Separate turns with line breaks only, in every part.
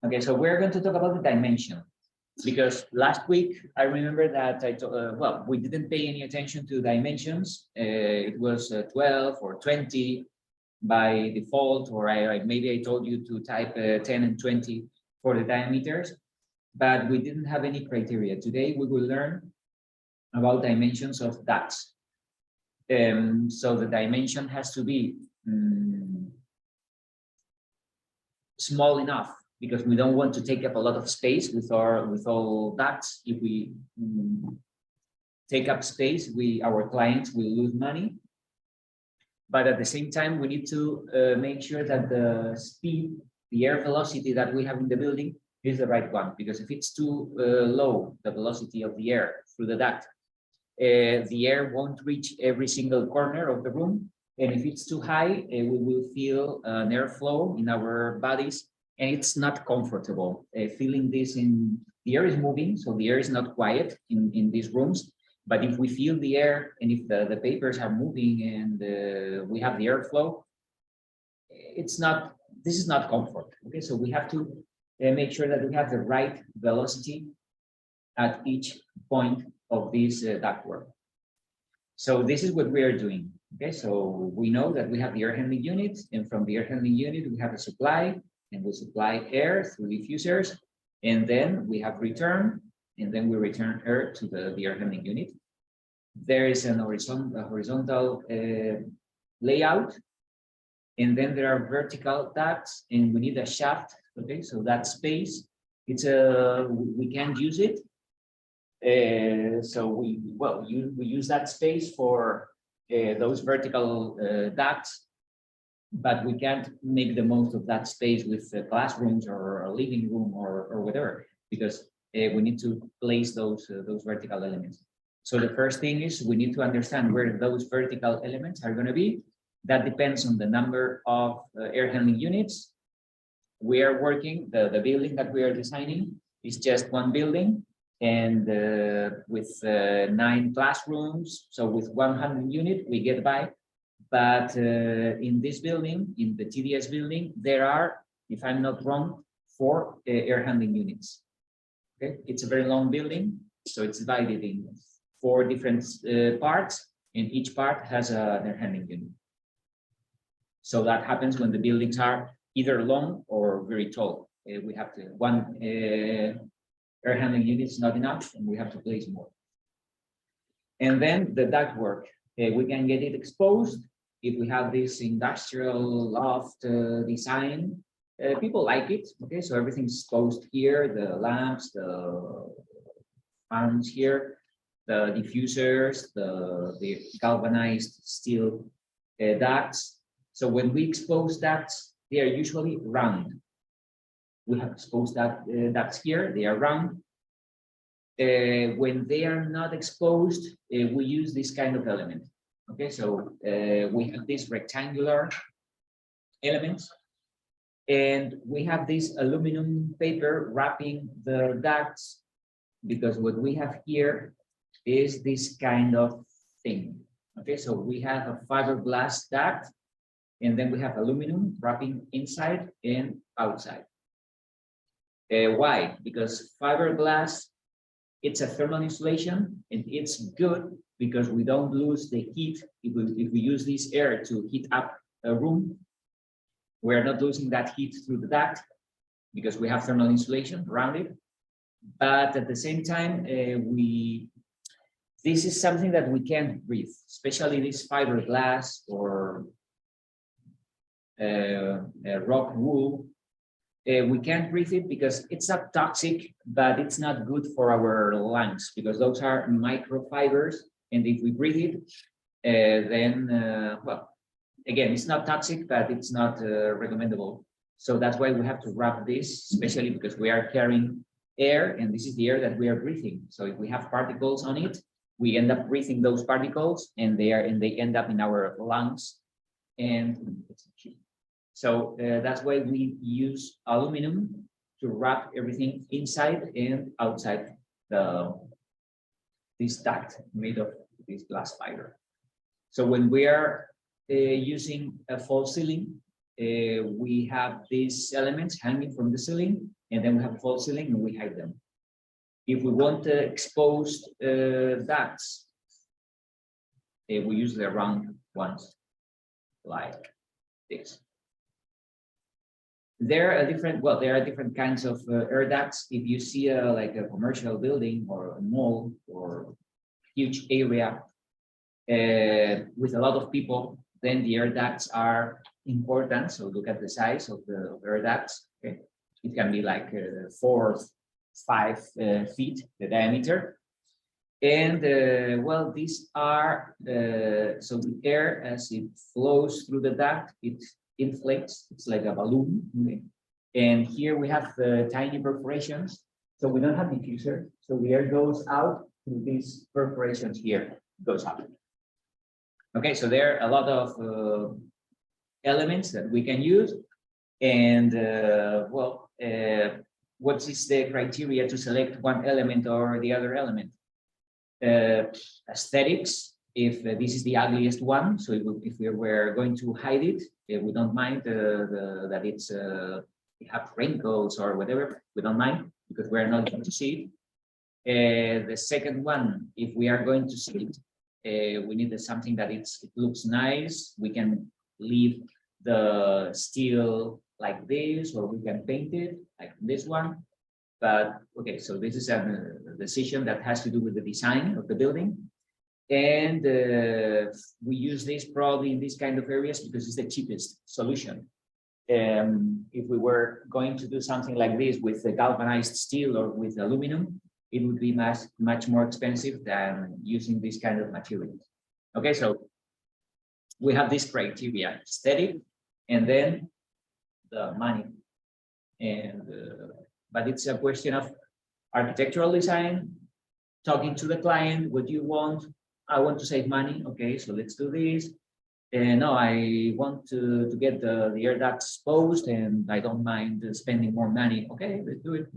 Okay, so we're going to talk about the dimension, because last week I remember that well, we didn't pay any attention to dimensions. It was 12 or 20 by default, or maybe I told you to type 10 and 20 for the diameters, but we didn't have any criteria. Today we will learn about dimensions of ducts. So the dimension has to be small enough, because we don't want to take up a lot of space with all ducts. If we take up space, our clients will lose money. But at the same time, we need to make sure that the speed, the air velocity that we have in the building is the right one. Because if it's too low, the velocity of the air through the duct, the air won't reach every single corner of the room. And if it's too high, we will feel an airflow in our bodies, and it's not comfortable. Feeling this the air is moving, so the air is not quiet in these rooms. But if we feel the air, and if the papers are moving and we have the airflow, this is not comfort. Okay, so we have to make sure that we have the right velocity at each point of this ductwork. So this is what we are doing. Okay, so we know that we have the air handling unit, and from the air handling unit we have a supply, and we supply air through diffusers, and then we have return, and then we return air to the air handling unit. There is a horizontal layout, and then there are vertical ducts, and we need a shaft. Okay, so that space, we can't use it. So we use that space for those vertical ducts, but we can't make the most of that space with classrooms or a living room or whatever, because we need to place those vertical elements. So the first thing is we need to understand where those vertical elements are going to be. That depends on the number of air handling units. We are working, the building that we are designing is just one building, and with 9 classrooms. So with 100 units, we get by. But in this building, in the TDS building, there are, if I'm not wrong, 4 air handling units. Okay, it's a very long building, so it's divided in 4 different parts, and each part has an air handling unit. So that happens when the buildings are either long or very tall. We have to one air handling unit is not enough, and we have to place more. And then the ductwork, we can get it exposed if we have this industrial loft design. People like it. Okay, so everything's exposed here: the lamps, the fans here, the diffusers, the galvanized steel ducts. So when we expose ducts, they are usually round. We have exposed ducts here, they are round. When they are not exposed, we use this kind of element. Okay, so we have this rectangular elements, and we have this aluminum paper wrapping the ducts, because what we have here is this kind of thing. Okay, so we have a fiberglass duct, and then we have aluminum wrapping inside and outside. Why? Because fiberglass, it's a thermal insulation, and it's good because we don't lose the heat. If we use this air to heat up a room, we're not losing that heat through the duct because we have thermal insulation around it. But at the same time, this is something that we can't breathe, especially this fiberglass or rock wool. We can't breathe it because it's not toxic, but it's not good for our lungs, because those are microfibers, and if we breathe it, then well, again, it's not toxic, but it's not recommendable. So that's why we have to wrap this, especially because we are carrying air, and this is the air that we are breathing. So if we have particles on it, we end up breathing those particles, and they end up in our lungs. And so that's why we use aluminum to wrap everything inside and outside this duct made of this glass fiber. So when we are using a false ceiling, we have these elements hanging from the ceiling, and then we have a false ceiling and we hide them. If we want exposed ducts, we use the round ones like this. There are different kinds of air ducts. If you see like a commercial building or a mall or huge area with a lot of people, then the air ducts are important. So look at the size of the air ducts. Okay, it can be like 4 or 5 feet the diameter, and well, these are so the air as it flows through the duct, it inflates. It's like a balloon. Okay? And here we have the tiny perforations. So we don't have diffuser. So the air goes out through these perforations here, goes up. Okay, so there are a lot of elements that we can use. And well, what is the criteria to select one element or the other element? Aesthetics. If this is the ugliest one, so if we were going to hide it, we don't mind that it's it have wrinkles or whatever. We don't mind because we're not going to see it. The second one, if we are going to see it, we need something that it looks nice. We can leave the steel like this, or we can paint it like this one. But okay, so this is a decision that has to do with the design of the building. And we use this probably in these kind of areas because it's the cheapest solution. If we were going to do something like this with the galvanized steel or with aluminum, it would be much more expensive than using this kind of materials. Okay, so we have this criteria: aesthetic, and then the money. And but it's a question of architectural design, talking to the client. What do you want? I want to save money. Okay, so let's do this. And no, I want to get the air ducts exposed, and I don't mind spending more money. Okay, let's do it.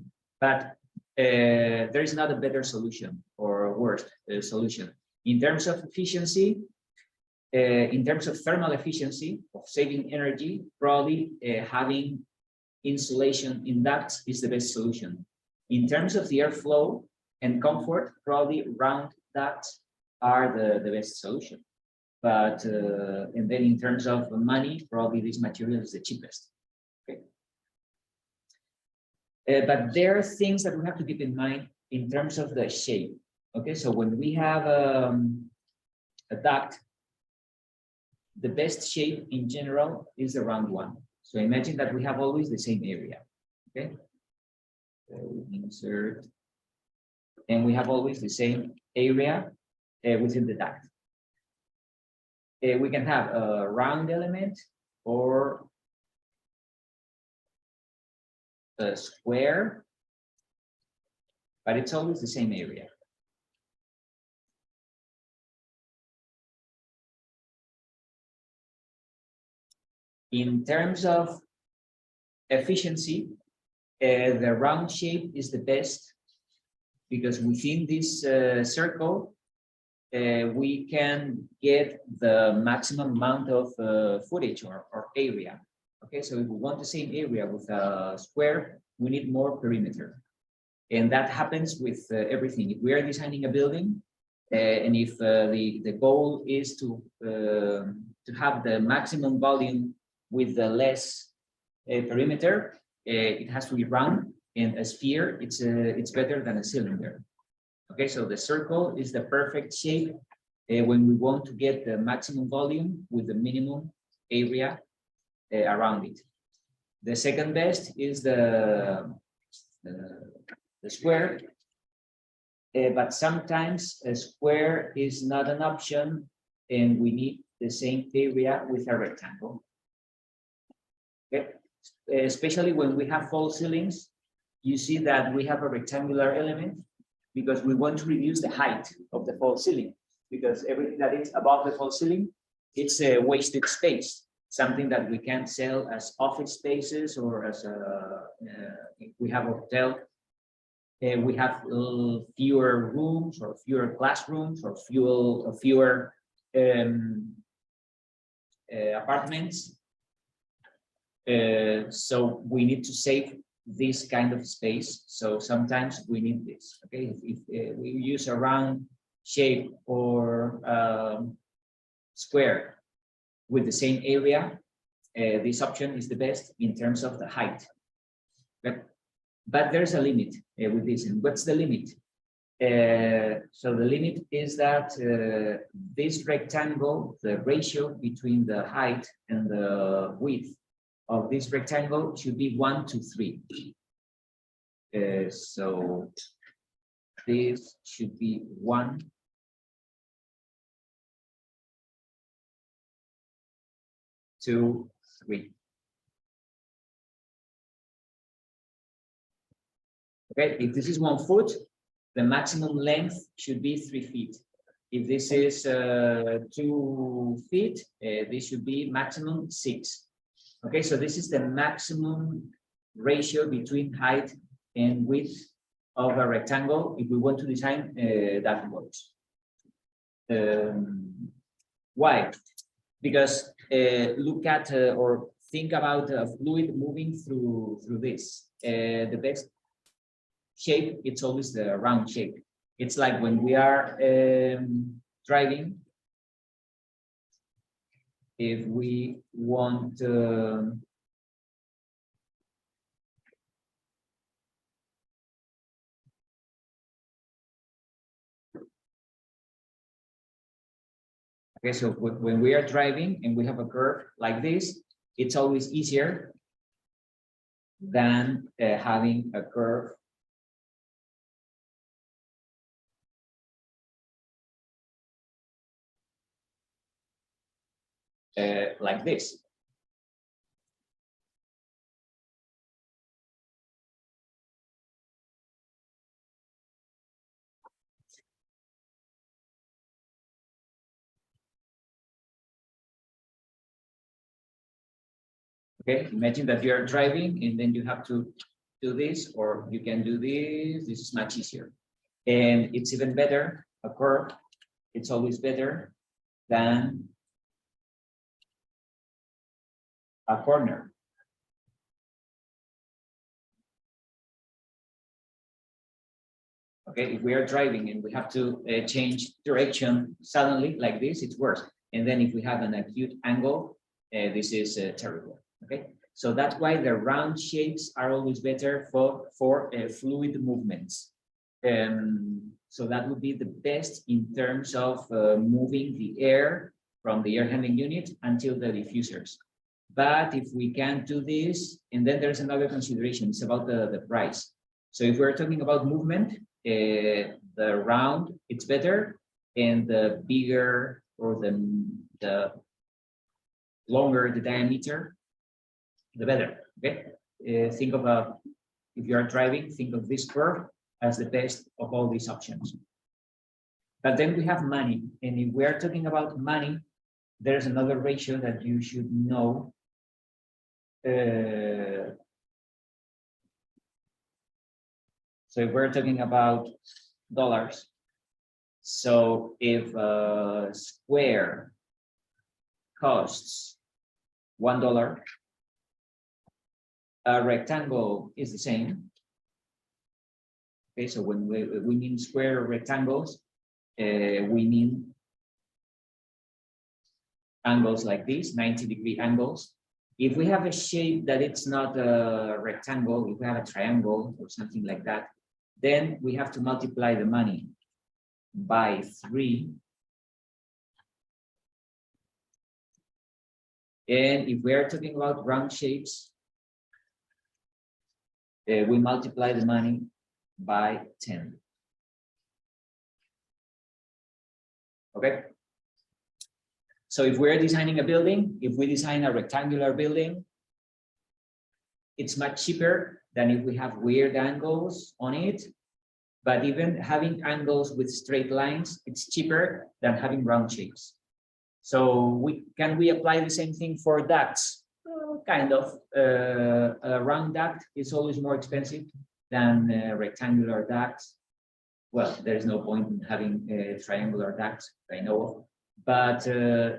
But there is not a better solution or a worse solution. In terms of efficiency, in terms of thermal efficiency, of saving energy, probably having insulation in ducts is the best solution. In terms of the airflow and comfort, probably round ducts are the best solution. But and then in terms of money, probably this material is the cheapest. Okay. But there are things that we have to keep in mind in terms of the shape. Okay, so when we have a duct, the best shape in general is the round one. So imagine that we have always the same area. Okay, so insert, and we have always the same area within the duct. We can have a round element or a square, but it's always the same area. In terms of efficiency, the round shape is the best because within this circle, we can get the maximum amount of footage or area. Okay, so if we want the same area with a square, we need more perimeter. And that happens with everything. If we are designing a building, and if the goal is to have the maximum volume with the less perimeter, it has to be round, and a sphere, it's better than a cylinder. Okay, so the circle is the perfect shape when we want to get the maximum volume with the minimum area around it. The second best is the square, but sometimes a square is not an option, and we need the same area with a rectangle. Okay, especially when we have false ceilings, you see that we have a rectangular element because we want to reduce the height of the false ceiling, because everything that is above the false ceiling, it's a wasted space, something that we can sell as office spaces, or as if we have a hotel, we have fewer rooms or fewer classrooms or fewer apartments. So we need to save this kind of space. So sometimes we need this. Okay, if we use a round shape or square with the same area, this option is the best in terms of the height. But there's a limit with this. And what's the limit? So the limit is that this rectangle, the ratio between the height and the width of this rectangle should be 1 to 3. So this should be 1 to 3. Okay, if this is 1 foot, the maximum length should be 3 feet. If this is 2 feet, this should be maximum 6. Okay, so this is the maximum ratio between height and width of a rectangle if we want to design ductworks. Why? Because look at or think about a fluid moving through this. The best shape, it's always the round shape. It's like when we are driving, if we want okay, so when we are driving and we have a curve like this, it's always easier than having a curve like this. Okay, imagine that you are driving and then you have to do this, or you can do this. This is much easier. And it's even better, a curve, it's always better than a corner. Okay, if we are driving and we have to change direction suddenly like this, it's worse. And then if we have an acute angle, this is terrible. Okay, so that's why the round shapes are always better for fluid movements. So that would be the best in terms of moving the air from the air handling unit until the diffusers. But if we can't do this, and then there's another consideration, it's about the price. So if we're talking about movement, the round, it's better, and the bigger or the longer the diameter, the better. Okay, think of if you are driving, think of this curve as the best of all these options. But then we have money, and if we are talking about money, there's another ratio that you should know. So if we're talking about dollars, so if a square costs $1, a rectangle is the same. Okay, so when we mean square rectangles, we mean angles like this, 90-degree angles. If we have a shape that it's not a rectangle, if we have a triangle or something like that, then we have to multiply the money by 3. And if we are talking about round shapes, we multiply the money by 10. Okay. So if we're designing a building, if we design a rectangular building, it's much cheaper than if we have weird angles on it. But even having angles with straight lines, it's cheaper than having round shapes. So can we apply the same thing for ducts? Kind of. A round duct is always more expensive than rectangular ducts. Well, there's no point in having triangular ducts, I know of. But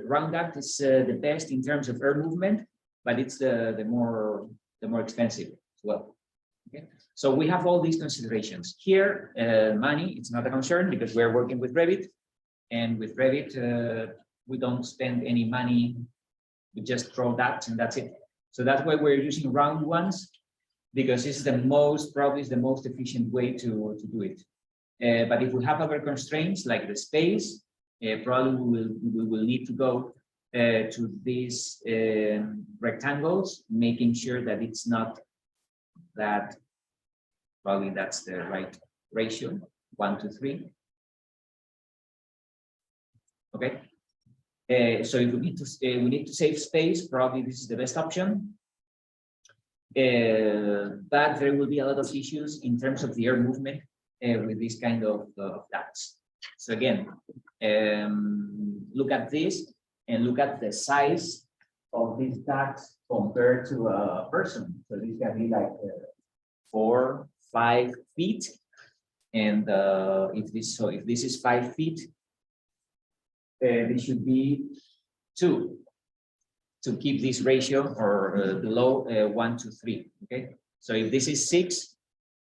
round duct is the best in terms of air movement, but it's the more expensive as well. Okay, so we have all these considerations here. Money, it's not a concern because we're working with Revit, and with Revit, we don't spend any money. We just draw that and that's it. So that's why we're using round ones, because it's the most, probably is the most efficient way to do it. But if we have other constraints like the space, probably we will need to go to these rectangles, making sure that it's not that, probably that's the right ratio, 1:3. Okay. So if we need to save space, probably this is the best option. But there will be a lot of issues in terms of the air movement with this kind of ducts. So again, look at this and look at the size of these ducts compared to a person. So this can be like 4, 5 feet, and if this is 5 feet, this should be 2 to keep this ratio or below 1:3. Okay, so if this is 6,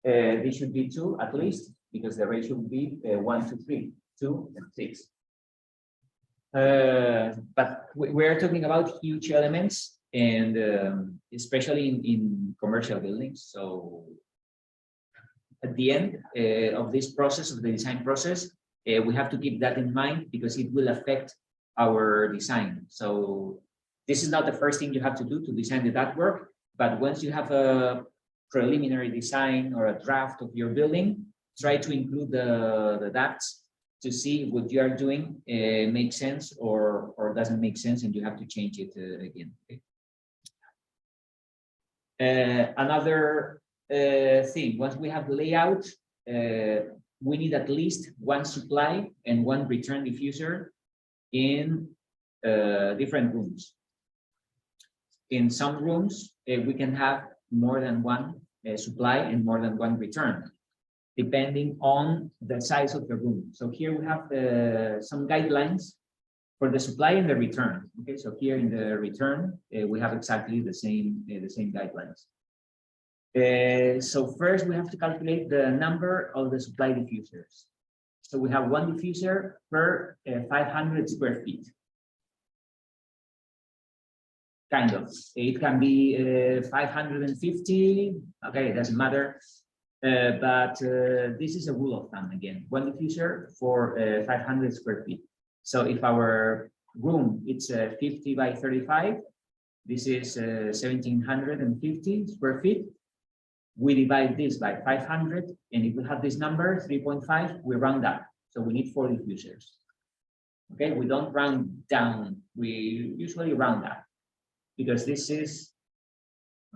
this should be 2 at least, because the ratio would be 1:3, 2 and 6. But we're talking about huge elements, and especially in commercial buildings. So at the end of this process, of the design process, we have to keep that in mind because it will affect our design. So this is not the first thing you have to do to design the ductwork, but once you have a preliminary design or a draft of your building, try to include the ducts to see what you are doing makes sense or doesn't make sense, and you have to change it again. Okay? Another thing, once we have the layout, we need at least one supply and one return diffuser in different rooms. In some rooms, we can have more than one supply and more than one return, depending on the size of the room. So here we have some guidelines for the supply and the return. Okay, so here in the return, we have exactly the same guidelines. So first we have to calculate the number of the supply diffusers. So we have one diffuser per 500 square feet. Kind of. It can be 550. Okay, it doesn't matter. But this is a rule of thumb again. One diffuser for 500 square feet. So if our room it's 50 by 35, this is 1750 square feet. We divide this by 500, and if we have this number 3.5, we round up. So we need 4 diffusers. Okay, we don't round down. We usually round up because this is.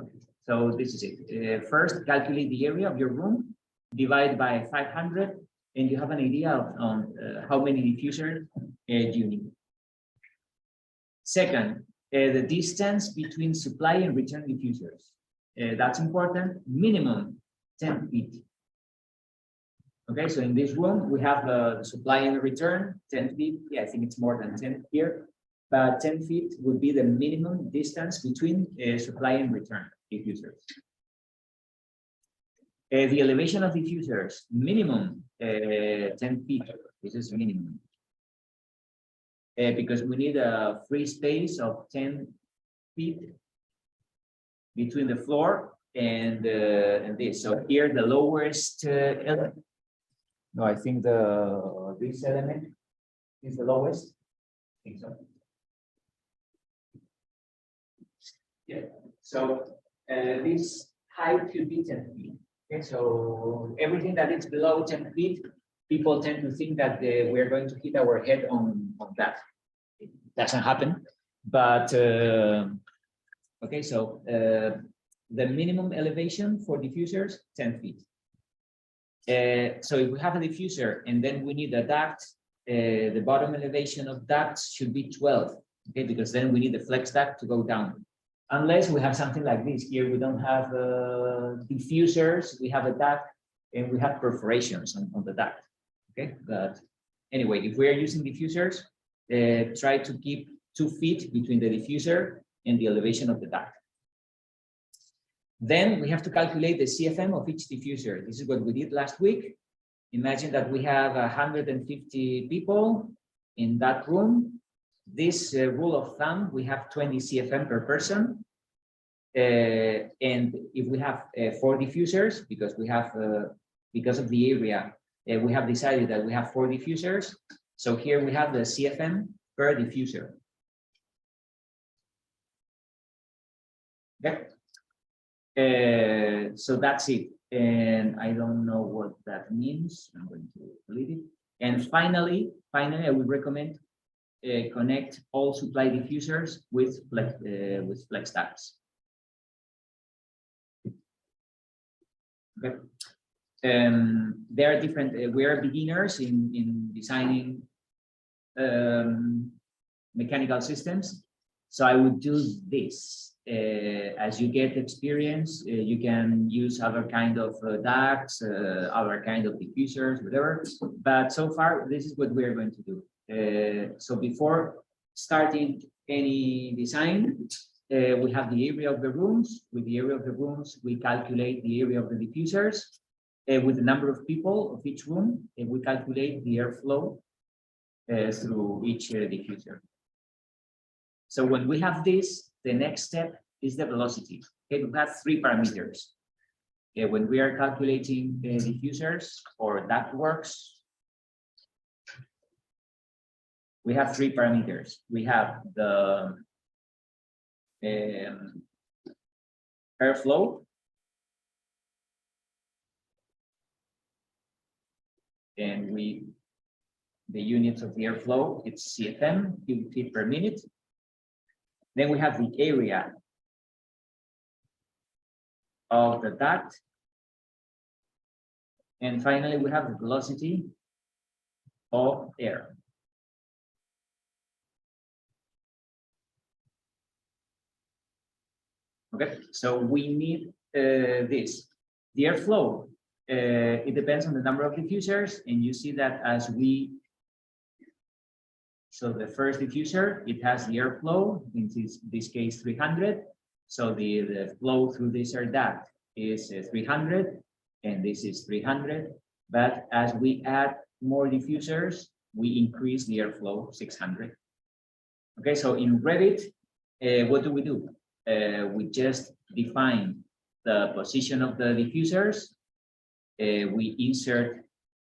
Okay, so this is it. First, calculate the area of your room, divide by 500, and you have an idea of how many diffusers you need. Second, the distance between supply and return diffusers. That's important, minimum 10 feet. Okay, so in this room, we have the supply and the return, 10 feet. Yeah, I think it's more than 10 here, but 10 feet would be the minimum distance between supply and return diffusers. The elevation of diffusers, minimum 10 feet. This is minimum. Because we need a free space of 10 feet between the floor and this. So here the lowest element. No, I think this element is the lowest. I think so. Yeah. So this height should be 10 feet. Okay. So everything that is below 10 feet, people tend to think that we're going to hit our head on that. It doesn't happen, but. Okay, so the minimum elevation for diffusers, 10 feet. So if we have a diffuser and then we need a duct, the bottom elevation of ducts should be 12, okay, because then we need the flex duct to go down. Unless we have something like this. Here we don't have diffusers, we have a duct and we have perforations on the duct, okay? But anyway, if we are using diffusers, try to keep 2 feet between the diffuser and the elevation of the duct. Then we have to calculate the CFM of each diffuser. This is what we did last week. Imagine that we have 150 people in that room. This rule of thumb, we have 20 CFM per person. And if we have 4 diffusers, because we have, because of the area, we have decided that we have 4 diffusers. So here we have the CFM per diffuser. Okay. So that's it. And I don't know what that means. I'm going to delete it. And finally, I would recommend connect all supply diffusers with flex ducts. Okay. There are different. We are beginners in designing mechanical systems, so I would do this. As you get experience, you can use other kind of ducts, other kind of diffusers, whatever. But so far, this is what we are going to do. So before starting any design, we have the area of the rooms. With the area of the rooms, we calculate the area of the diffusers. With the number of people of each room, we calculate the airflow through each diffuser. So when we have this, the next step is the velocity. Okay, we have 3 parameters. When we are calculating diffusers or ductworks, we have 3 parameters. We have the airflow, and the units of the airflow, it's CFM, cubic feet per minute. Then we have the area of the duct. And finally, we have the velocity of air. Okay, so we need this. The airflow, it depends on the number of diffusers, and you see that as we, so the first diffuser, it has the airflow, in this case 300. So the flow through this air duct is 300, and this is 300. But as we add more diffusers, we increase the airflow 600. Okay, so in Revit, what do? We just define the position of the diffusers. We insert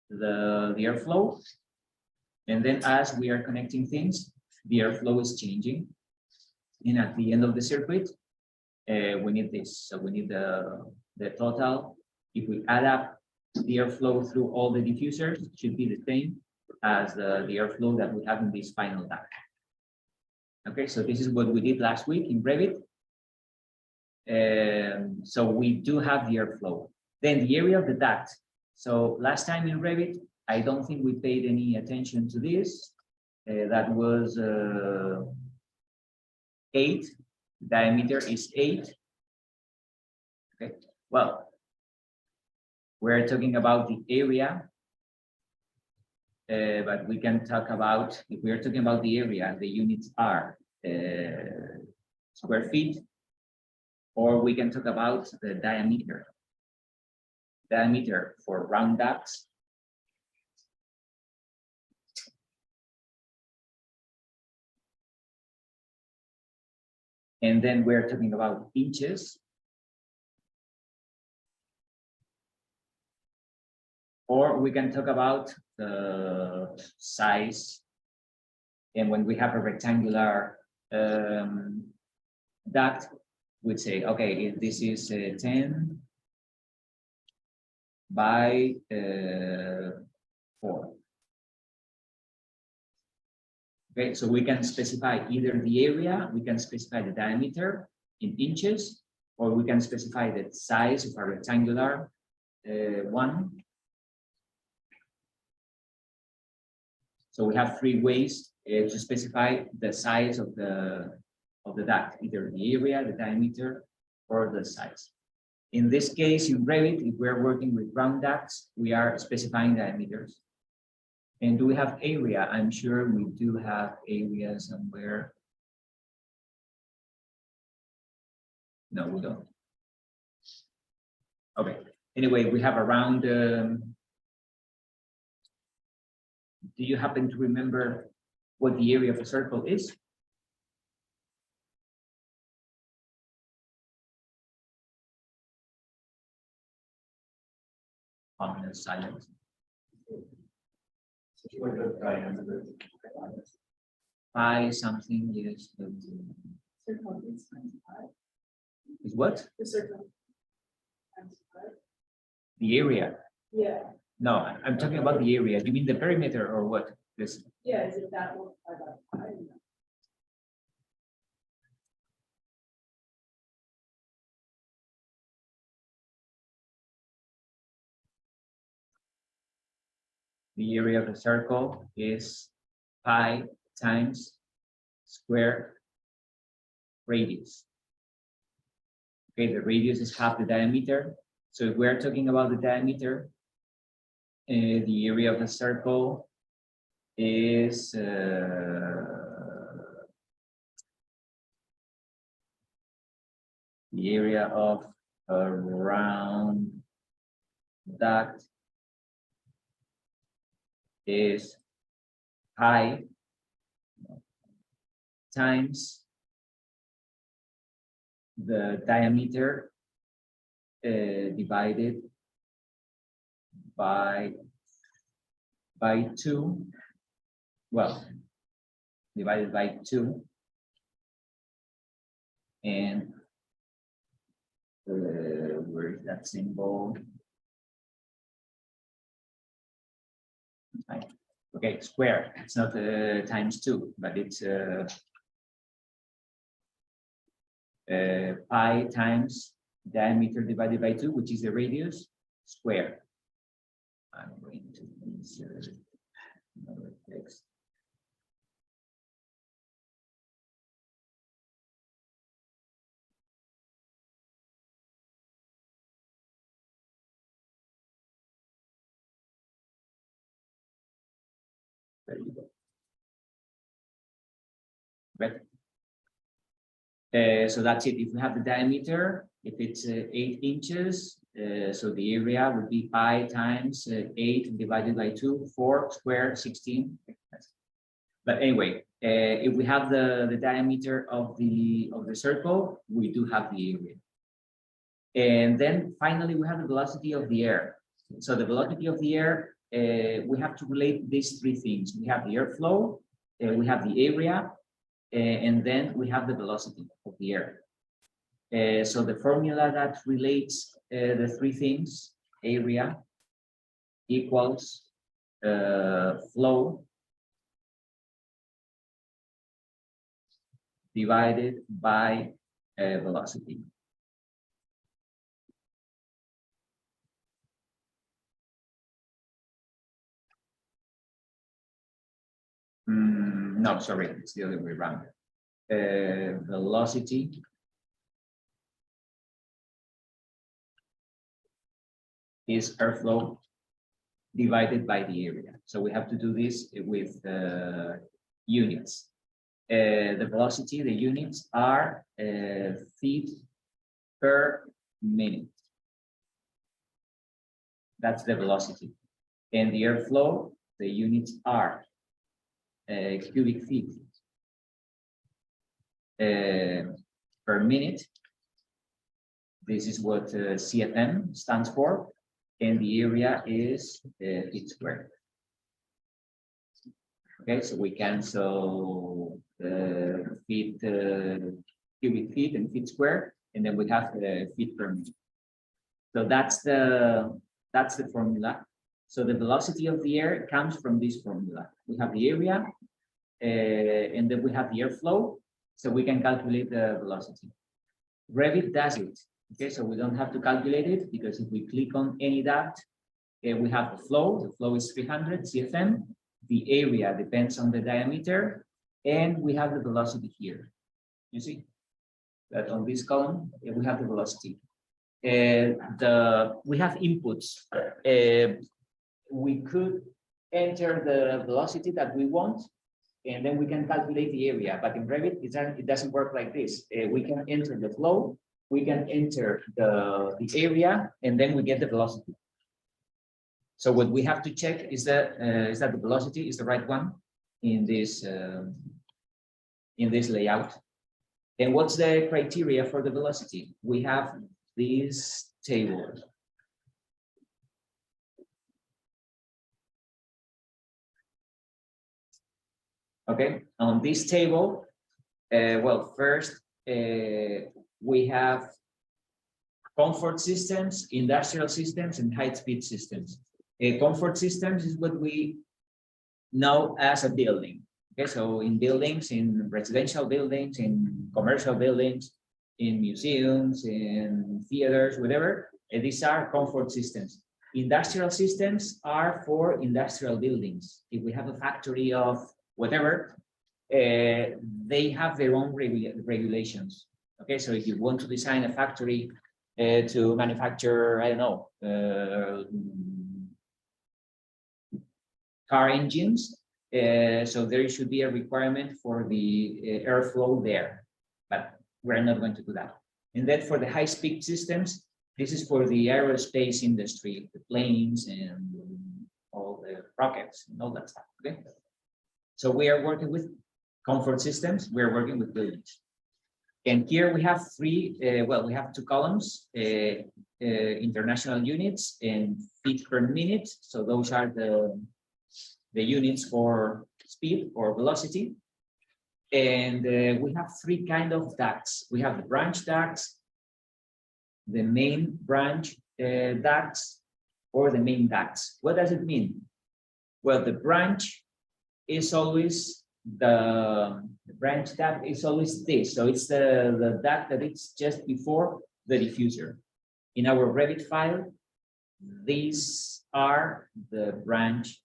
the airflow, and then as we are connecting things, the airflow is changing. And at the end of the circuit, we need this. So we need the total. If we add up the airflow through all the diffusers, it should be the same as the airflow that we have in this final duct. Okay, so this is what we did last week in Revit. So we do have the airflow. Then the area of the duct. So last time in Revit, I don't think we paid any attention to this. That was 8. Diameter is 8. Okay, well, we're talking about the area, but we can talk about, if we are talking about the area, the units are square feet, or we can talk about the diameter. Diameter for round ducts. And then we're talking about inches. Or we can talk about the size. And when we have a rectangular duct, we'd say, okay, if this is 10 by 4. Okay, so we can specify either the area, we can specify the diameter in inches, or we can specify the size of a rectangular one. So we have 3 ways to specify the size of the duct, either the area, the diameter, or the size. In this case, in Revit, if we're working with round ducts, we are specifying diameters. And do we have area? I'm sure we do have area somewhere. No, we don't. Anyway, we have around, do you happen to remember what the area of a circle is? Ominous silence. Pi something, yes. Is what?
The circle.
The area.
Yeah,
No, I'm talking about the area. Do you mean the perimeter or what? This.
yeah, is it that one? I don't know.
The area of a circle is pi times square radius. Okay, the radius is half the diameter. So if we're talking about the diameter, the area of the circle is the area of a round duct is pi times the diameter divided by 2, well, divided by 2, and where is that symbol? Okay, square. It's not times 2, but it's pi times diameter divided by 2, which is the radius, square. I'm going to insert another text. There you go. Right. So that's it. If we have the diameter, if it's 8 inches, so the area would be pi times 8 divided by 2, 4 squared, 16. But anyway, if we have the diameter of the circle, we do have the area. And then finally, we have the velocity of the air. So the velocity of the air, we have to relate these 3 things. We have the airflow, we have the area, and then we have the velocity of the air. So the formula that relates the 3 things, area equals flow divided by velocity. No, sorry, it's the other way around. Velocity is airflow divided by the area. So we have to do this with units. The velocity, the units are feet per minute. That's the velocity. And the airflow, the units are cubic feet per minute. This is what CFM stands for, and the area is feet squared. Okay, so we cancel feet, cubic feet and feet squared, and then we have feet per minute. So that's the formula. So the velocity of the air comes from this formula. We have the area, and then we have the airflow, so we can calculate the velocity. Revit does it. Okay, so we don't have to calculate it, because if we click on any duct, we have the flow. The flow is 300 CFM. The area depends on the diameter, and we have the velocity here. You see that on this column, we have the velocity. We have inputs. We could enter the velocity that we want, and then we can calculate the area. But in Revit, it doesn't work like this. We can enter the flow, we can enter the area and then we get the velocity. So what we have to check is that the velocity is the right one in this layout. And what's the criteria for the velocity? We have this table. Okay, on this table, well, first we have comfort systems, industrial systems, and high-speed systems. Comfort systems is what we know as a building. Okay, so in buildings, in residential buildings, in commercial buildings, in museums, in theaters, whatever, these are comfort systems. Industrial systems are for industrial buildings. If we have a factory of whatever, they have their own regulations. Okay, so if you want to design a factory to manufacture, I don't know, car engines, so there should be a requirement for the airflow there, but we're not going to do that. And then for the high-speed systems, this is for the aerospace industry, the planes and all the rockets and all that stuff. Okay, so we are working with comfort systems. We are working with buildings. And here we have three, well, we have two columns, international units and feet per minute. So those are the units for speed or velocity. And we have three kind of ducts. We have the branch ducts, the main branch ducts, or the main ducts. What does it mean? Well, the branch is always the branch duct is always this. So it's the duct that it's just before the diffuser. In our Revit file, these are the branch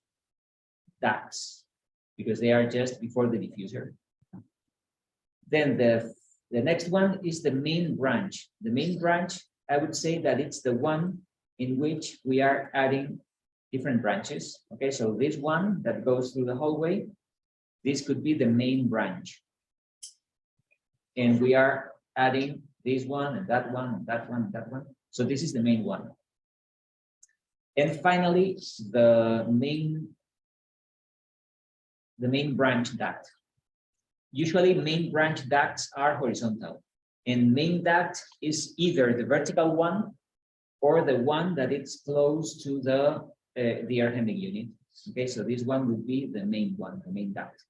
ducts because they are just before the diffuser. Then the next one is the main branch. The main branch, I would say that it's the one in which we are adding different branches. Okay, so this one that goes through the hallway, this could be the main branch. And we are adding this one and that one and that one and that one. So this is the main one. And finally, the main branch duct. Usually main branch ducts are horizontal, and main duct is either the vertical one or the one that is close to the air handling unit. Okay, so this one would be the main one, the main duct.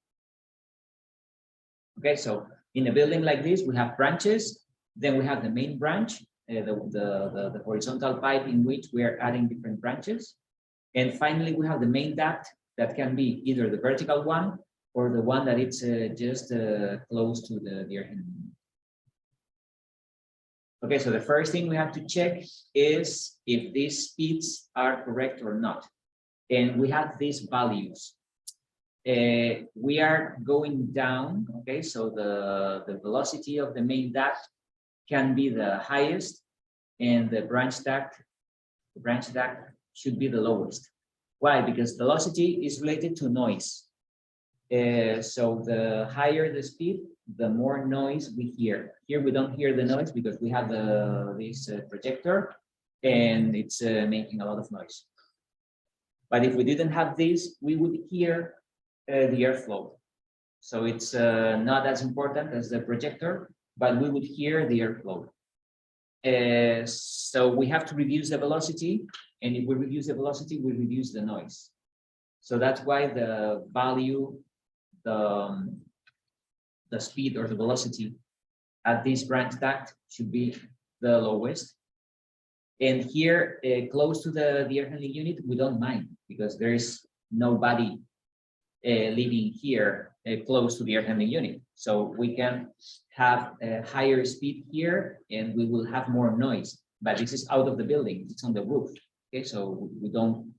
Okay, so in a building like this, we have branches, then we have the main branch, the horizontal pipe in which we are adding different branches. And finally, we have the main duct that can be either the vertical one or the one that it's just close to the air handling unit. Okay, so the first thing we have to check is if these speeds are correct or not. And we have these values. We are going down, okay, so the velocity of the main duct can be the highest and the branch duct should be the lowest. Why? Because velocity is related to noise. So the higher the speed, the more noise we hear. Here we don't hear the noise because we have this projector and it's making a lot of noise. But if we didn't have this, we would hear the airflow. So it's not as important as the projector, but we would hear the airflow. So we have to reduce the velocity, and if we reduce the velocity, we reduce the noise. So that's why the value, the speed or the velocity at this branch duct should be the lowest. And here, close to the air handling unit, we don't mind because there is nobody living here close to the air handling unit. So we can have a higher speed here and we will have more noise, but this is out of the building, it's on the roof. Okay, so we don't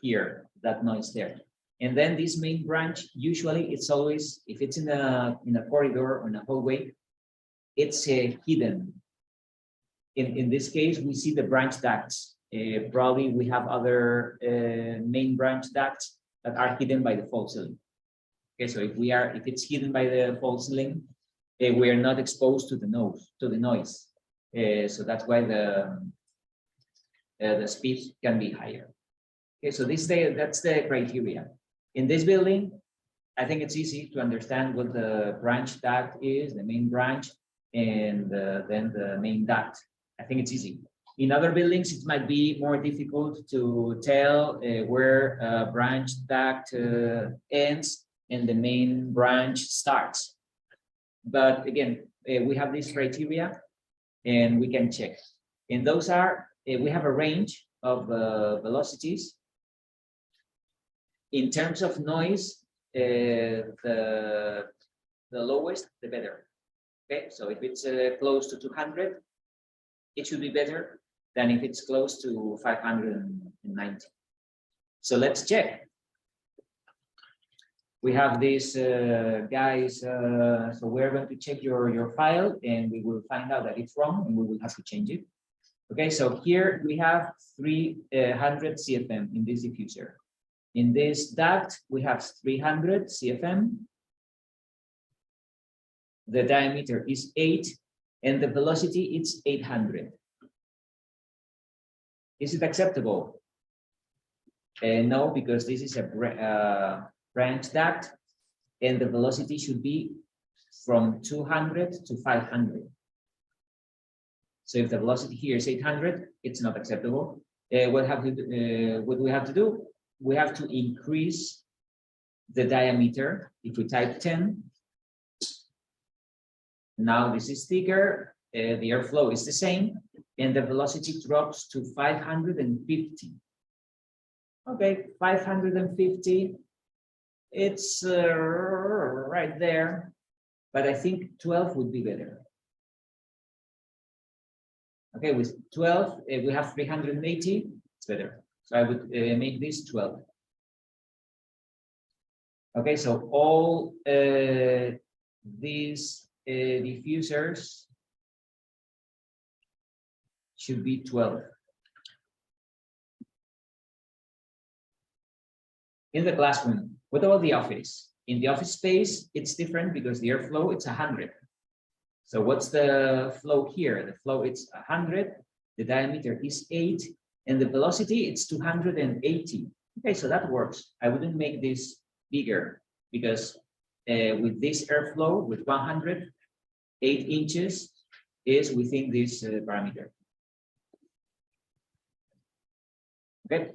hear that noise there. And then this main branch, usually it's always, if it's in a corridor or in a hallway, it's hidden. In this case, we see the branch ducts. Probably we have other main branch ducts that are hidden by the false ceiling. Okay, so if it's hidden by the false ceiling, we are not exposed to the noise. So that's why the speed can be higher. Okay, so that's the criteria. In this building, I think it's easy to understand what the branch duct is, the main branch, and then the main duct. I think it's easy. In other buildings, it might be more difficult to tell where branch duct ends and the main branch starts. But again, we have these criteria and we can check. And those are, we have a range of velocities. In terms of noise, the lowest, the better. Okay, so if it's close to 200, it should be better than if it's close to 590. So let's check. We have these guys, so we're going to check your file and we will find out that it's wrong and we will have to change it. Okay, so here we have 300 CFM in this diffuser. In this duct, we have 300 CFM. The diameter is 8 and the velocity is 800. Is it acceptable? No, because this is a branch duct and the velocity should be from 200 to 500. So if the velocity here is 800, it's not acceptable. What we have to do? We have to increase the diameter. If we type 10, now this is thicker, the airflow is the same, and the velocity drops to 550. Okay, 550, it's right there, but I think 12 would be better. Okay, with 12, we have 380, it's better. So I would make this 12. Okay, so all these diffusers should be 12. In the classroom, what about the office? In the office space, it's different because the airflow, it's 100. So what's the flow here? The flow, it's 100, the diameter is 8, and the velocity, it's 280. Okay, so that works. I wouldn't make this bigger because with this airflow, with 100, 8 inches is within this parameter. Okay,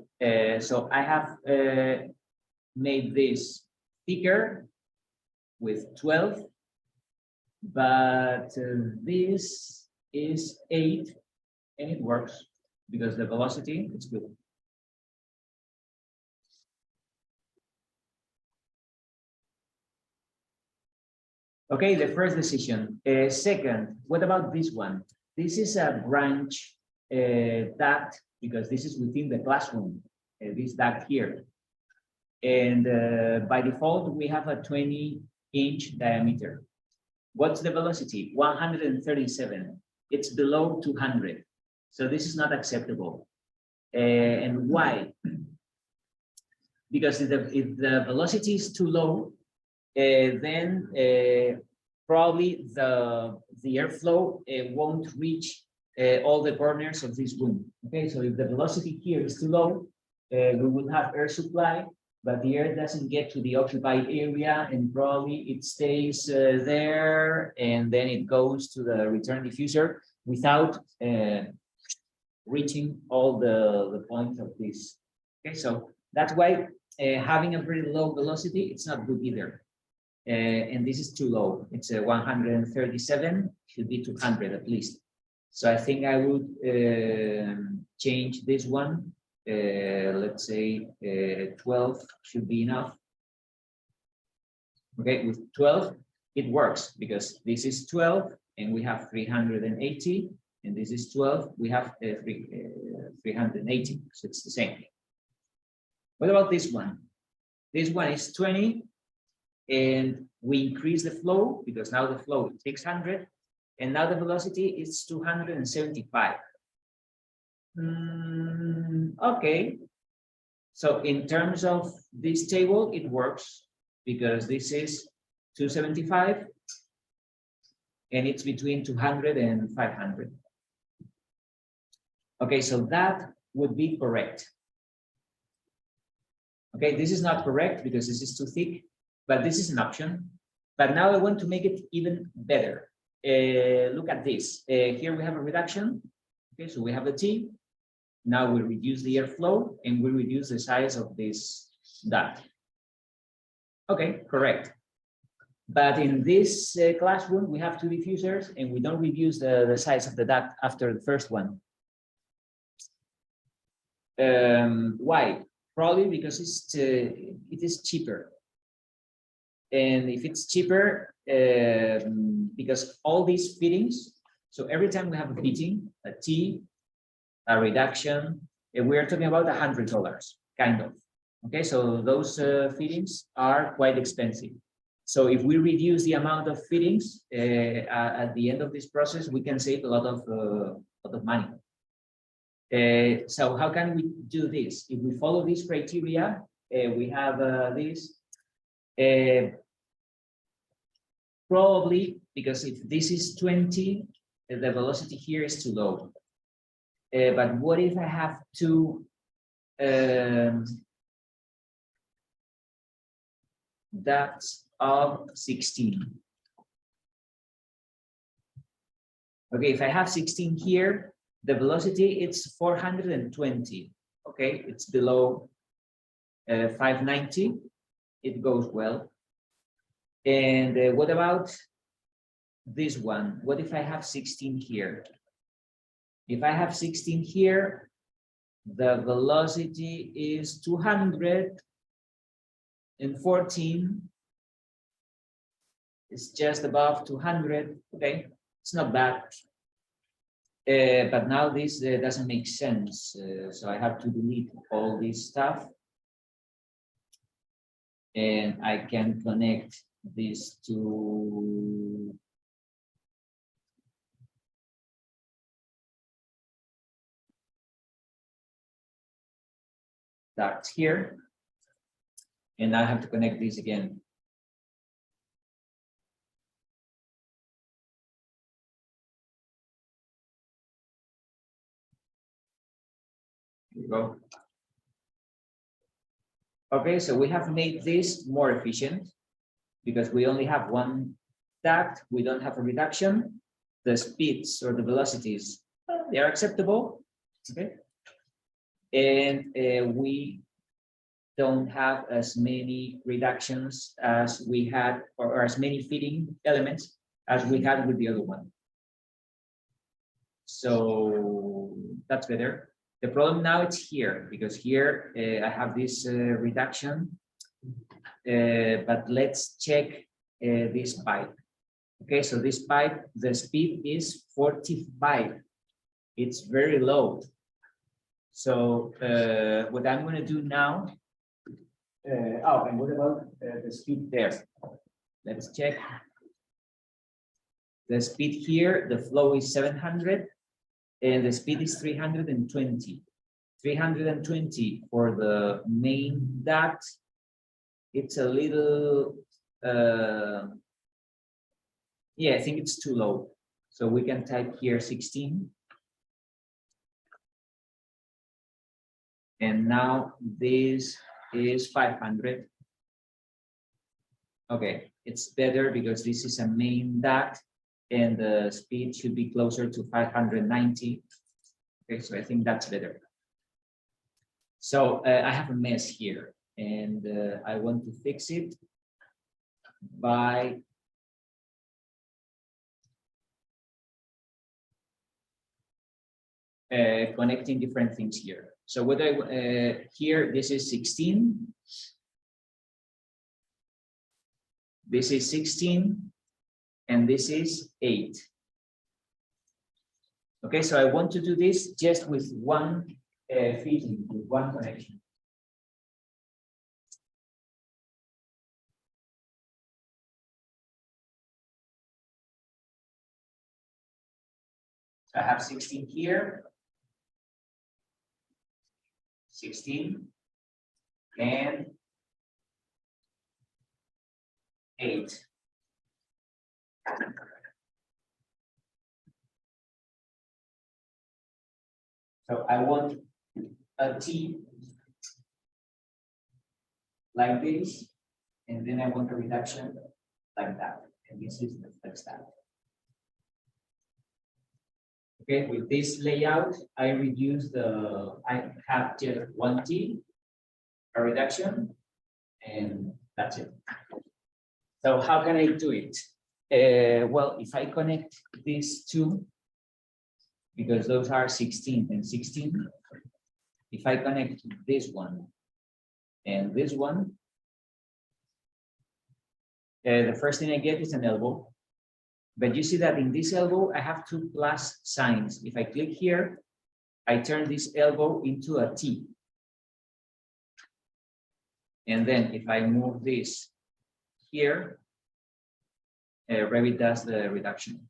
so I have made this thicker with 12, but this is 8 and it works because the velocity is good. Okay, the first decision. Second, what about this one? This is a branch duct because this is within the classroom, this duct here. And by default, we have a 20-inch diameter. What's the velocity? 137. It's below 200. So this is not acceptable. And why? Because if the velocity is too low, then probably the airflow won't reach all the corners of this room. Okay, so if the velocity here is too low, we will have air supply, but the air doesn't get to the occupied area and probably it stays there and then it goes to the return diffuser without reaching all the points of this. Okay, so that's why having a very low velocity, it's not good either. And this is too low. It's 137, should be 200 at least. So I think I would change this one. Let's say 12 should be enough. Okay, with 12, it works because this is 12 and we have 380, and this is 12, we have 380, so it's the same. What about this one? This one is 20, and we increase the flow because now the flow is 600, and now the velocity is 275. Okay, so in terms of this table, it works because this is 275 and it's between 200 and 500. Okay, so that would be correct. Okay, this is not correct because this is too thick, but this is an option. But now I want to make it even better. Look at this. Here we have a reduction. Okay, so we have a T. Now we reduce the airflow and we reduce the size of this duct. Okay, correct. But in this classroom, we have two diffusers and we don't reduce the size of the duct after the first one. Why? Probably because it is cheaper. And if it's cheaper, because all these fittings, so every time we have a fitting, a T, a reduction, and we are talking about $100, kind of. Okay, so those fittings are quite expensive. So if we reduce the amount of fittings at the end of this process, we can save a lot of money. So how can we do this? If we follow this criteria, we have this. Probably because if this is 20, the velocity here is too low. But what if I have two ducts of 16? Okay, if I have 16 here, the velocity it's 420. Okay, it's below 590. It goes well. And what about this one? What if I have 16 here? If I have 16 here, the velocity is 214. It's just above 200. Okay, it's not bad. But now this doesn't make sense. So I have to delete all this stuff. And I can connect these two ducts here. And I have to connect these again. Here we go. Okay, so we have made this more efficient because we only have one duct, we don't have a reduction. The speeds or the velocities, they are acceptable, okay? And we don't have as many reductions as we had, or as many fitting elements as we had with the other one. So that's better. The problem now it's here, because here I have this reduction, but let's check this pipe. Okay, so this pipe, the speed is 45. It's very low. So what I'm going to do now, oh, and what about the speed there? Let's check. The speed here, the flow is 700 and the speed is 320. 320 for the main duct. It's a little, yeah, I think it's too low. So we can type here 16. And now this is 500. Okay, it's better because this is a main duct and the speed should be closer to 590. Okay, so I think that's better. So I have a mess here and I want to fix it by connecting different things here. So what I here, this is 16. This is 16 and this is 8. Okay, so I want to do this just with one fitting, with one connection. So I have 16 here, 16, and 8. So I want a T like this, and then I want a reduction like that. And this is the flex tab. Okay, with this layout, I have just one T, a reduction, and that's it. So how can I do it? Well, if I connect these two, because those are 16 and 16, if I connect this one and this one, the first thing I get is an elbow. But you see that in this elbow, I have two plus signs. If I click here, I turn this elbow into a T. And then if I move this here, Revit does the reduction.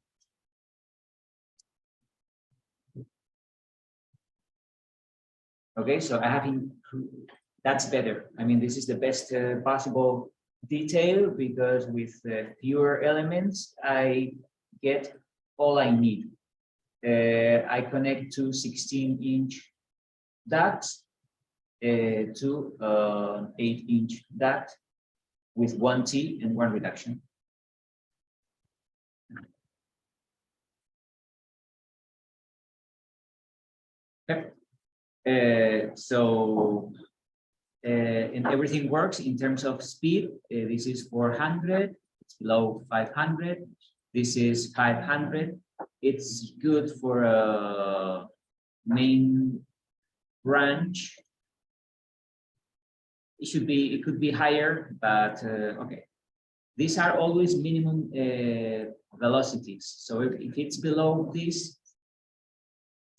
Okay, so I have that's better. I mean, this is the best possible detail because with fewer elements, I get all I need. I connect to 16-inch ducts to 8-inch duct with one T and one reduction. Okay. And everything works in terms of speed. This is 400, it's below 500. This is 500. It's good for a main branch. It could be higher, but okay. These are always minimum velocities. So if it's below this,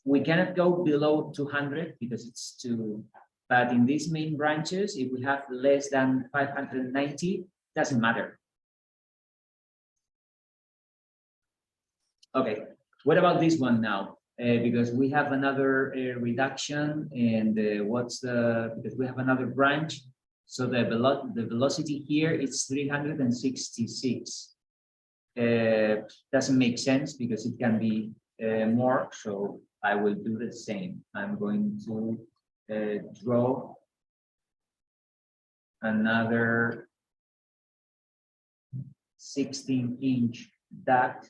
we cannot go below 200 because it's too, but in these main branches, if we have less than 590, doesn't matter. Okay, what about this one now? Because we have another reduction and because we have another branch. So the velocity here is 366. Doesn't make sense because it can be more. So I will do the same. I'm going to draw another 16-inch duct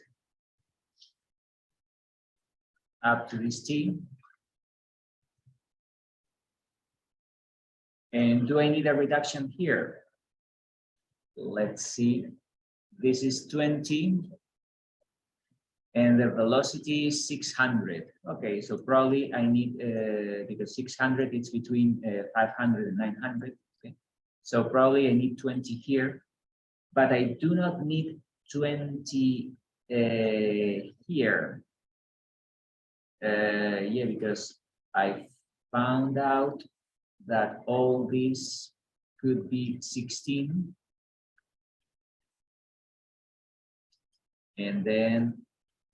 up to this T. And do I need a reduction here? Let's see. This is 20. And the velocity is 600. Okay, so probably I need, because 600 is between 500 and 900. Okay, so probably I need 20 here, but I do not need 20 here. Yeah, because I found out that all these could be 16. And then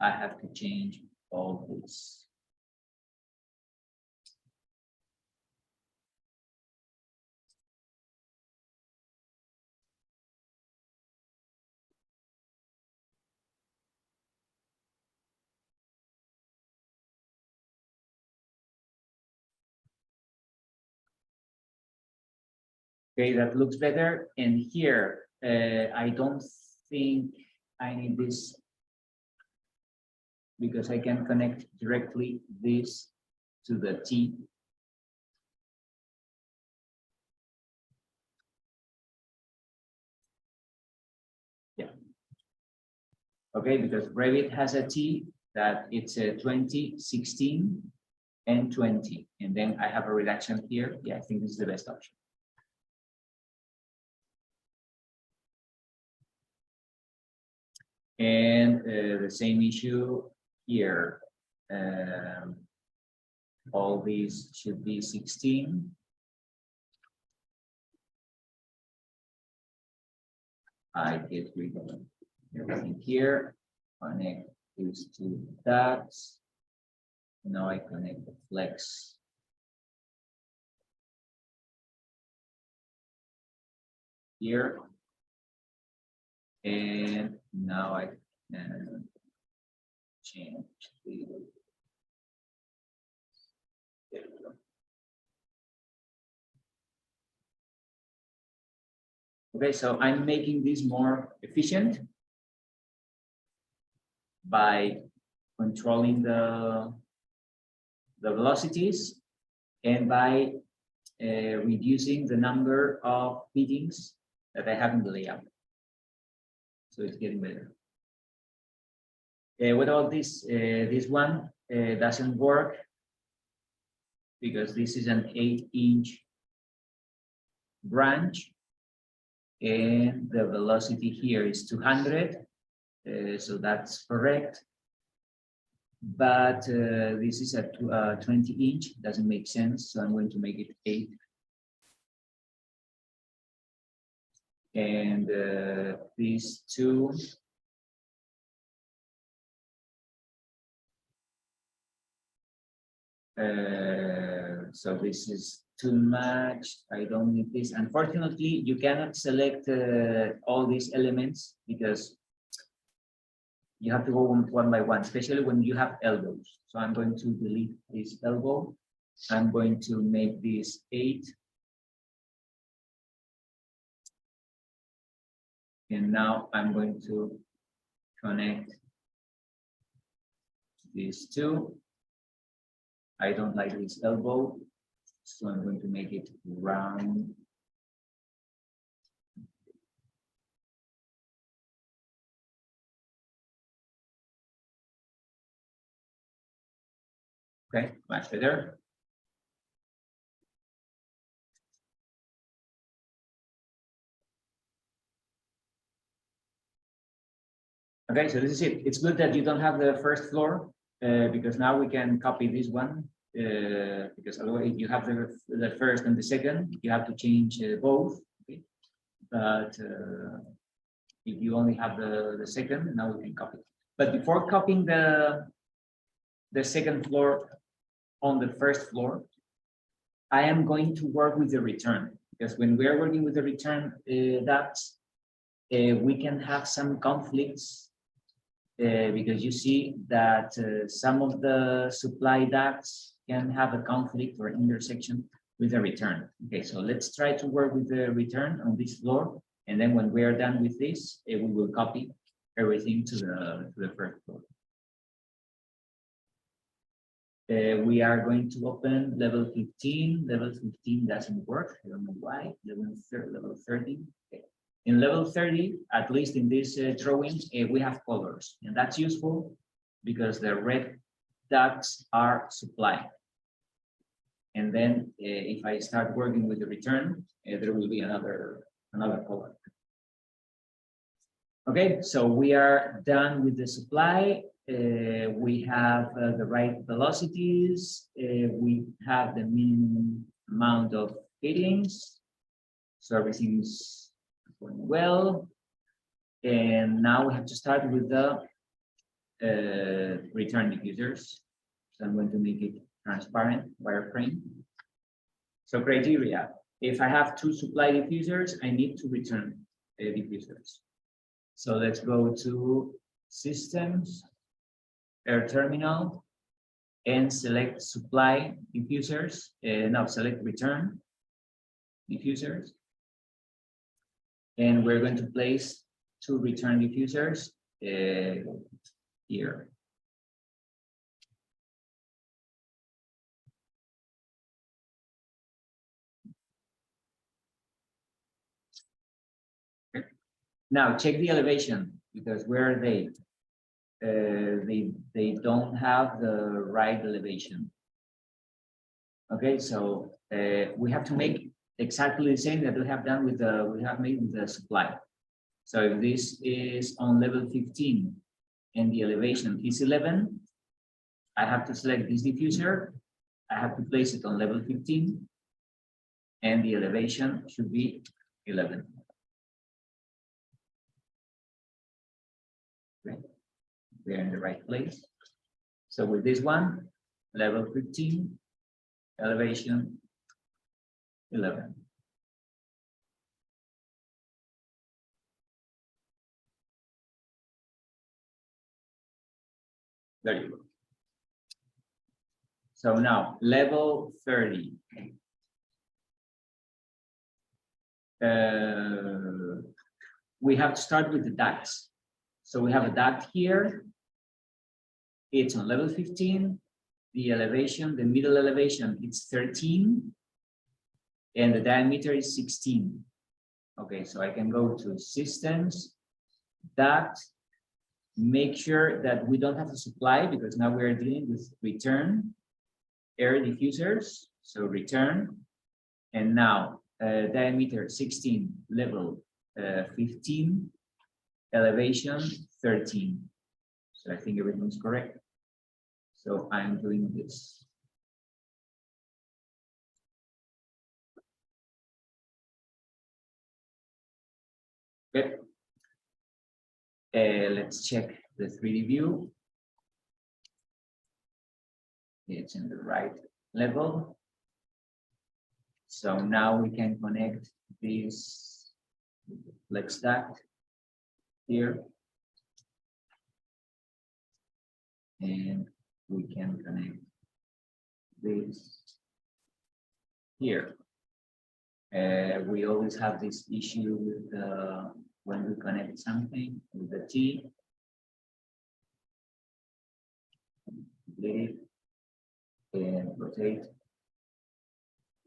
I have to change all this. Okay, that looks better. And here, I don't think I need this because I can connect directly this to the T. Yeah. Okay, because Revit has a T that it's a 20, 16, and 20. And then I have a reduction here. Yeah, I think this is the best option. And the same issue here. All these should be 16. I get rid of everything here. Connect these two dots. Now I connect the flex. Here. And now I can change the Okay, so I'm making this more efficient by controlling the velocities and by reducing the number of fittings that I have in the layout. So it's getting better. What about this? This one doesn't work because this is an 8-inch branch and the velocity here is 200. So that's correct. But this is a 20-inch, doesn't make sense. So I'm going to make it 8. And these two. So this is too much. I don't need this. Unfortunately, you cannot select all these elements because you have to go one by one, especially when you have elbows. So I'm going to delete this elbow. I'm going to make this 8. And now I'm going to connect these two. I don't like this elbow, so I'm going to make it round. Okay, much better. Okay, so this is it. It's good that you don't have the first floor because now we can copy this one because otherwise you have the first and the second, you have to change both. Okay? But if you only have the second, now we can copy. But before copying the second floor on the first floor, I am going to work with the return because when we are working with the return ducts, we can have some conflicts because you see that some of the supply ducts can have a conflict or intersection with the return. Okay, so let's try to work with the return on this floor, and then when we are done with this, we will copy everything to the first floor. We are going to open level 15. Level 15 doesn't work. I don't know why. Level 30. Okay. In level 30, at least in this drawing, we have colors, and that's useful because the red ducts are supply. And then if I start working with the return, there will be another color. Okay, so we are done with the supply. We have the right velocities. We have the minimum amount of fittings. So everything's going well. And now we have to start with the return diffusers. So I'm going to make it transparent wireframe. So criteria, if I have 2 supply diffusers, I need to return diffusers. So let's go to systems, air terminal, and select supply diffusers. Now select return diffusers. And we're going to place 2 return diffusers here. Now check the elevation because where are they? They don't have the right elevation. Okay, so we have to make exactly the same that we have done with made with the supply. So if this is on level 15 and the elevation is 11, I have to select this diffuser. I have to place it on level 15 and the elevation should be 11. Okay. We're in the right place. So with this one, level 15, elevation 11. There you go. So now level 30. we have to start with the ducts. So we have a duct here. It's on level 15. The elevation, the middle elevation, it's 13. And the diameter is 16. Okay, so I can go to systems, duct, make sure that we don't have a supply because now we're dealing with return air diffusers. So return, and now diameter 16, level 15, elevation 13. So I think everything's correct. So I'm doing this. Okay. Let's check the 3D view. It's in the right level. So now we can connect this flex duct here. And we can connect this here. We always have this issue with when we connect something with the T. Delete and rotate.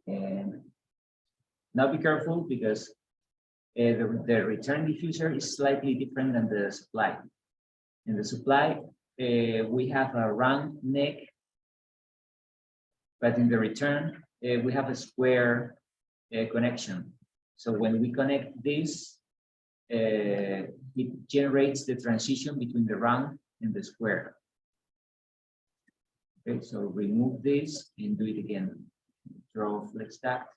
And now be careful because the return diffuser is slightly different than the supply. In the supply, we have a round neck, but in the return, we have a square connection. So when we connect this, it generates the transition between the round and the square. Okay, so remove this and do it again. Draw flex duct.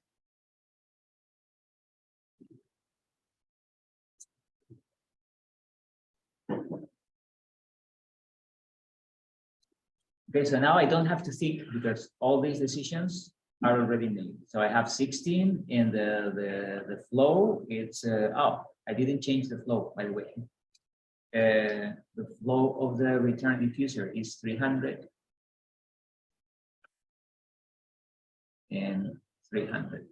Okay, so now I don't have to think because all these decisions are already made. So I have 16 and the flow, it's, oh, I didn't change the flow, by the way. The flow of the return diffuser is 300 and 300.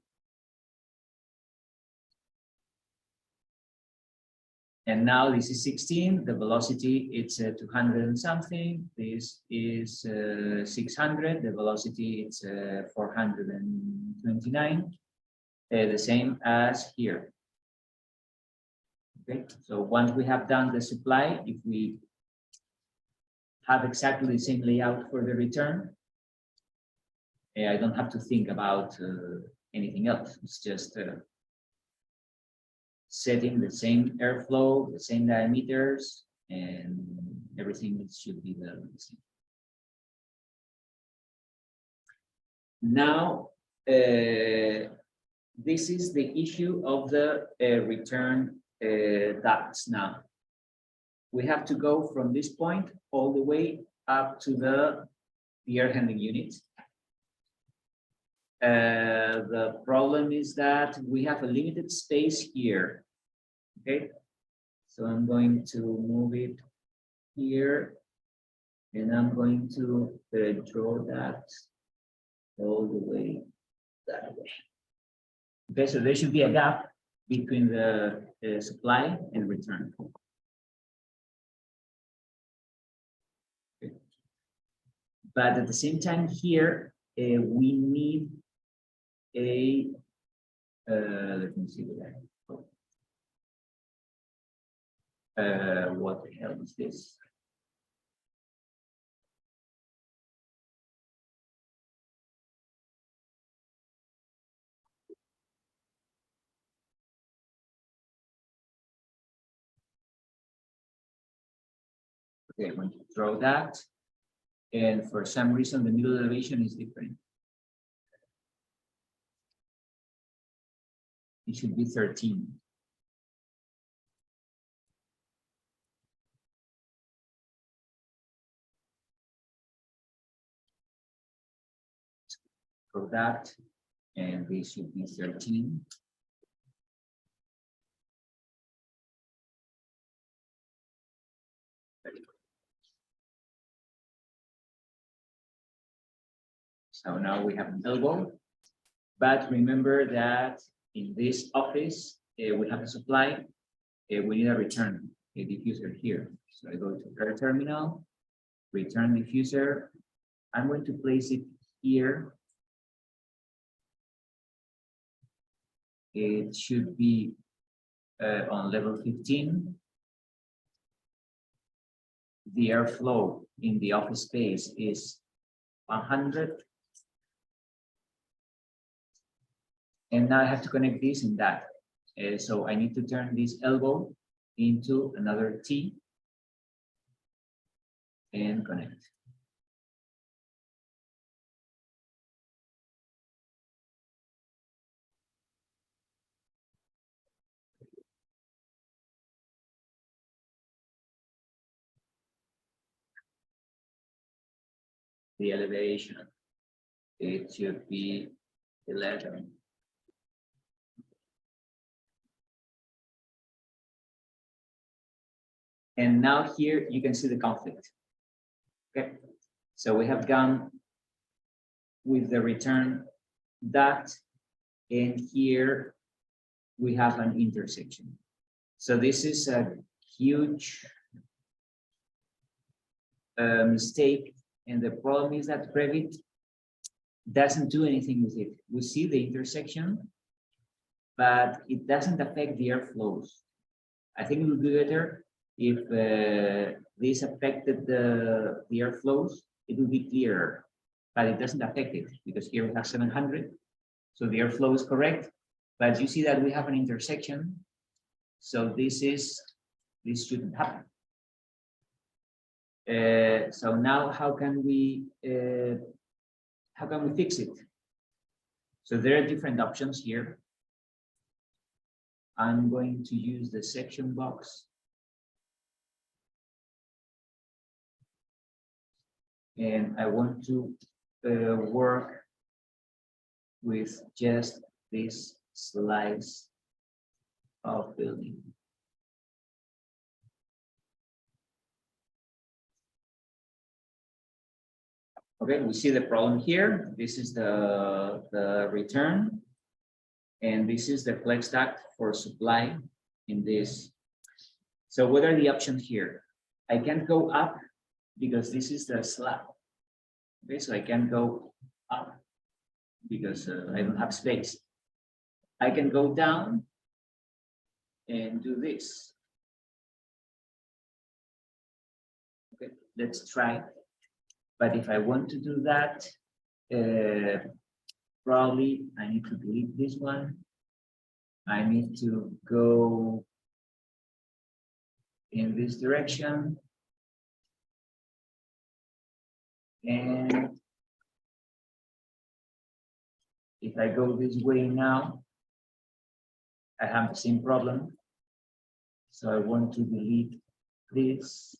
And now this is 16, the velocity, it's 200 and something. This is 600, the velocity, it's 429, the same as here. Okay, so once we have done the supply, if we have exactly the same layout for the return, I don't have to think about anything else. It's just setting the same airflow, the same diameters, and everything should be the same. Now, this is the issue of the return ducts. Now, we have to go from this point all the way up to the air handling unit. The problem is that we have a limited space here. Okay, so I'm going to move it here, and I'm going to draw that all the way that way. Okay, so there should be a gap between the supply and return. Okay. But at the same time here, we need a, let me see what what the hell is this? Okay, I'm going to draw that. And for some reason, the middle elevation is different. It should be 13. For that, and this should be 13. So now we have an elbow, but remember that in this office, we have a supply, we need a return, a diffuser here. So I go to air terminal, return diffuser. I'm going to place it here. It should be on level 15. The airflow in the office space is 100. And now I have to connect this and that. So I need to turn this elbow into another T and connect. The elevation, it should be 11. And now here you can see the conflict. Okay, so we have gone with the return duct, and here we have an intersection. So this is a huge mistake, and the problem is that Revit doesn't do anything with it. We see the intersection, but it doesn't affect the airflows. I think it would be better if this affected the airflows, it would be clearer, but it doesn't affect it because here we have 700. So the airflow is correct, but you see that we have an intersection. So this shouldn't happen. So now how can we fix it? So there are different options here. I'm going to use the section box. And I want to work with just this slice of building. Okay, we see the problem here. This is the return, and this is the flex duct for supply in this. So what are the options here? I can't go up because this is the slab. Okay, so I can't go up because I don't have space. I can go down and do this. Okay, let's try. But if I want to do that, probably I need to delete this one. I need to go in this direction. And if I go this way now, I have the same problem. So I want to delete this,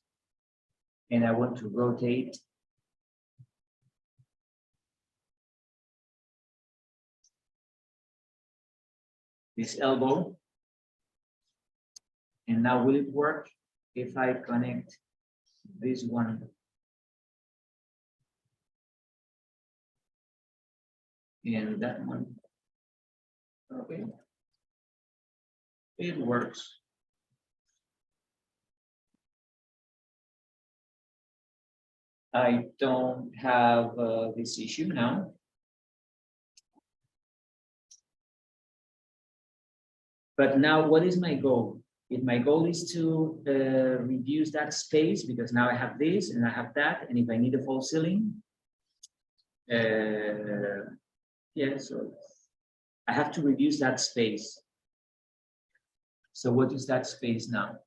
and I want to rotate this elbow. And now will it work if I connect this one? And that one. Okay. It works. I don't have this issue now. But now what is my goal? If my goal is to reduce that space, because now I have this and I have that, and if I need a false ceiling, yeah, so I have to reduce that space. So what is that space now?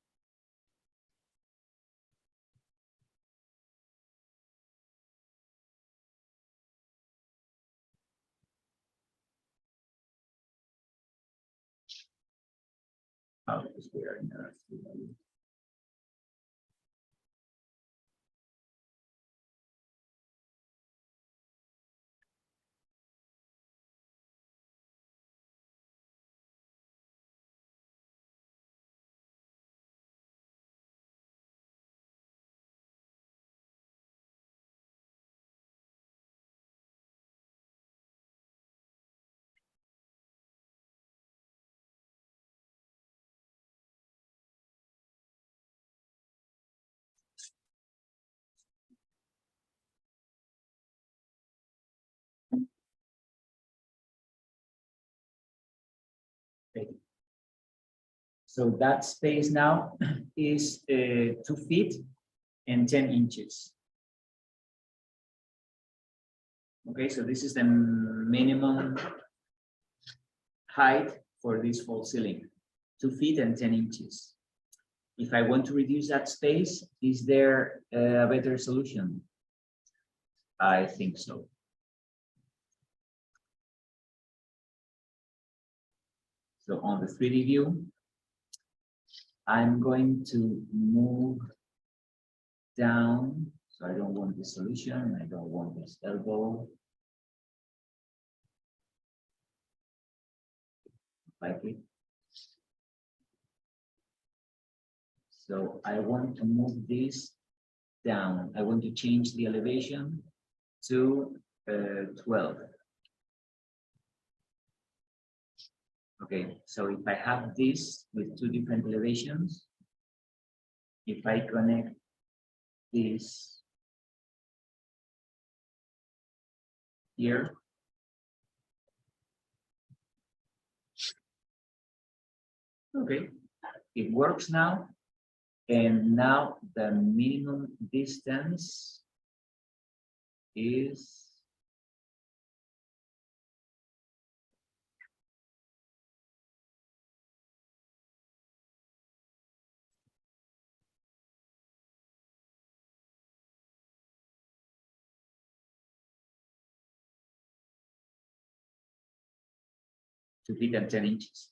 Oh, because we are in the So that space now is 2 feet and 10 inches. Okay, so this is the minimum height for this false ceiling, 2 feet and 10 inches. If I want to reduce that space, is there a better solution? I think so. So on the 3D view, I'm going to move down. So I don't want this solution. I don't want this elbow. Like it. So I want to move this down. I want to change the elevation to 12. Okay, so if I have this with 2 different elevations, if I connect this here, okay, it works now. And now the minimum distance is to feet and 10 inches.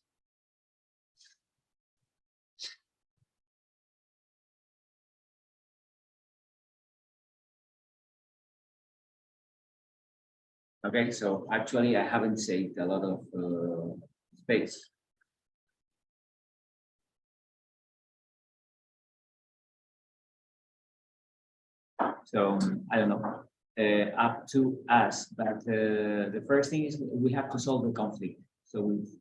Okay, so actually I haven't saved a lot of space. So I don't know, up to us, but the first thing is we have to solve the conflict. So with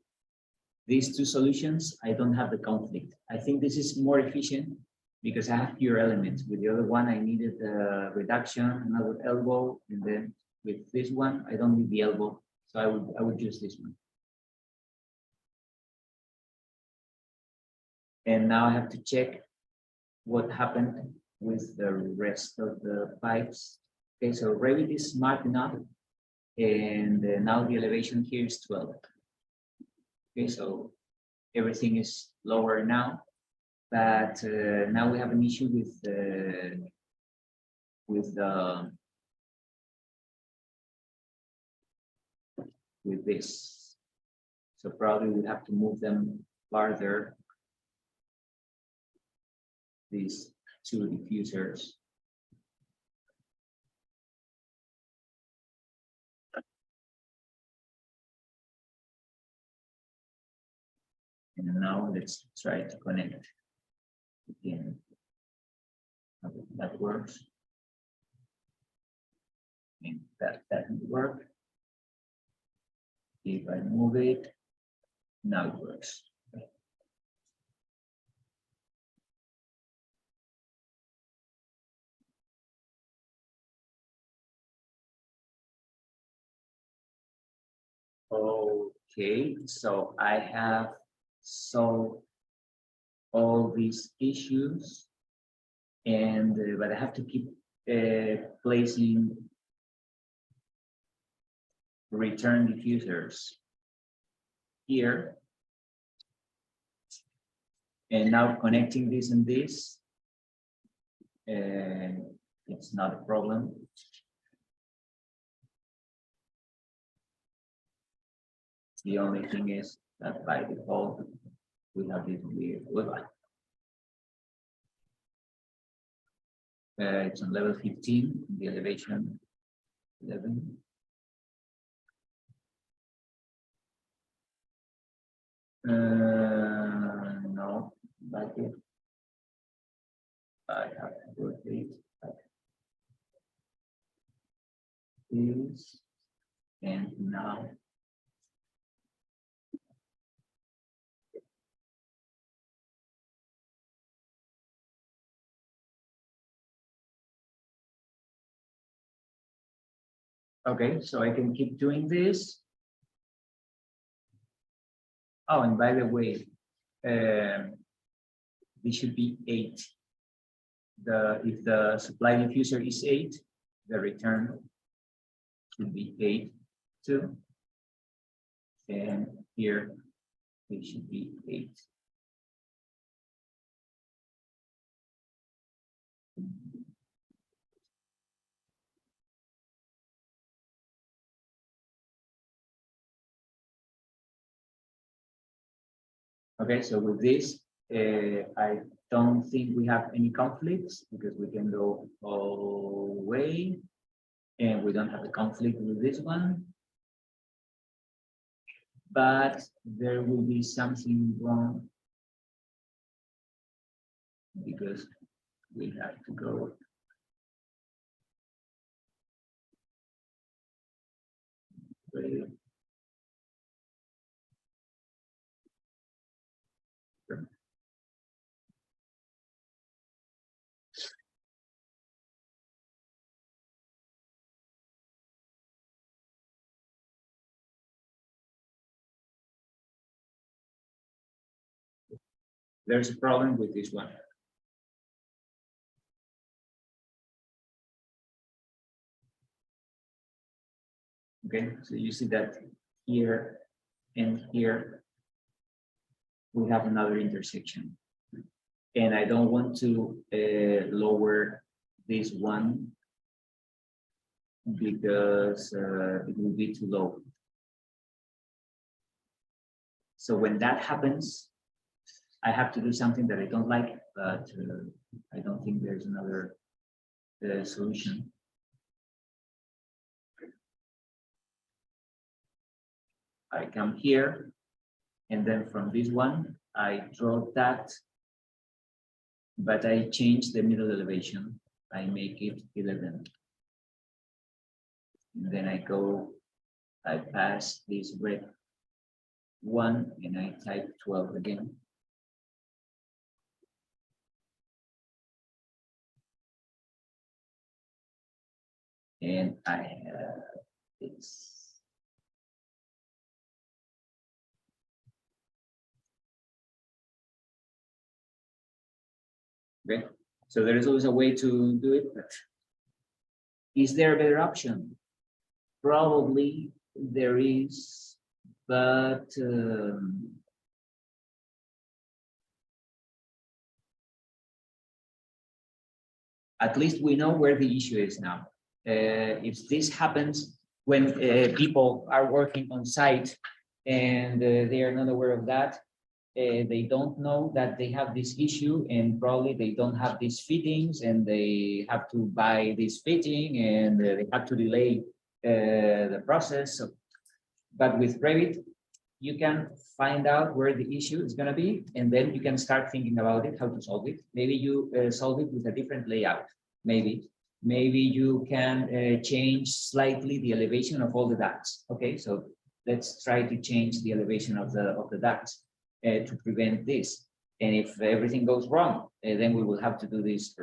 these 2 solutions, I don't have the conflict. I think this is more efficient because I have fewer elements. With the other one, I needed a reduction, another elbow, and then with this one, I don't need the elbow, so I would use this one. And now I have to check what happened with the rest of the pipes. Okay, so Revit is smart enough, and now the elevation here is 12. Okay, so everything is lower now, but now we have an issue with this. So probably we have to move them farther. These 2 diffusers. And now let's try to connect again. That works. And that doesn't work. If I move it, now it works. Okay, so I have solved all these issues, and but I have to keep placing return diffusers here, and now connecting this and this, it's not a problem. The only thing is that by default we have this weird woodline. It's on level 15, the elevation 11. No, like it. I have to rotate like this, and now okay, so I can keep doing this. Oh, and by the way, this should be 8. If the supply diffuser is 8, the return should be 8 too. And here it should be 8. Okay, so with this, I don't think we have any conflicts because we can go all the way and we don't have a conflict with this one. But there will be something wrong because we have to go. There's a problem with this one. Okay, so you see that here and here we have another intersection. And I don't want to lower this one because it will be too low. So when that happens, I have to do something that I don't like, but I don't think there's another solution. I come here, and then from this one, I draw that, but I change the middle elevation. I make it 11. And then I pass this red one, and I type 12 again. And I have this. Okay, so there is always a way to do it, but is there a better option? Probably there is, but at least we know where the issue is now. If this happens when people are working on site and they are not aware of that, they don't know that they have this issue, and probably they don't have these fittings, and they have to buy this fitting, and they have to delay the process. So, but with Revit, you can find out where the issue is going to be, and then you can start thinking about it, how to solve it. Maybe you solve it with a different layout. Maybe you can change slightly the elevation of all the ducts. Okay, so let's try to change the elevation of the ducts to prevent this. And if everything goes wrong, then we will have to do this.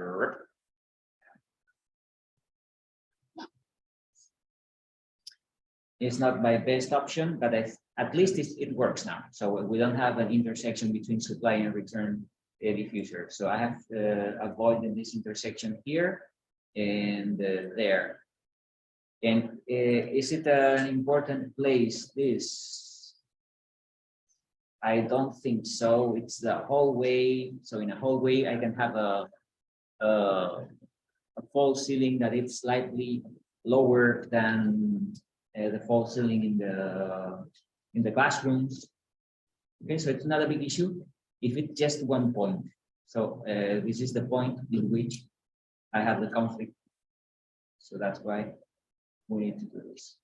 It's not my best option, but at least it works now. So we don't have an intersection between supply and return diffuser. So I have avoided this intersection here and there. And is it an important place, this? I don't think so. It's the hallway. So in a hallway, I can have a false ceiling that is slightly lower than the false ceiling in the classrooms. Okay, so it's not a big issue if it's just one point. So this is the point in which I have the conflict. So that's why we need to do this.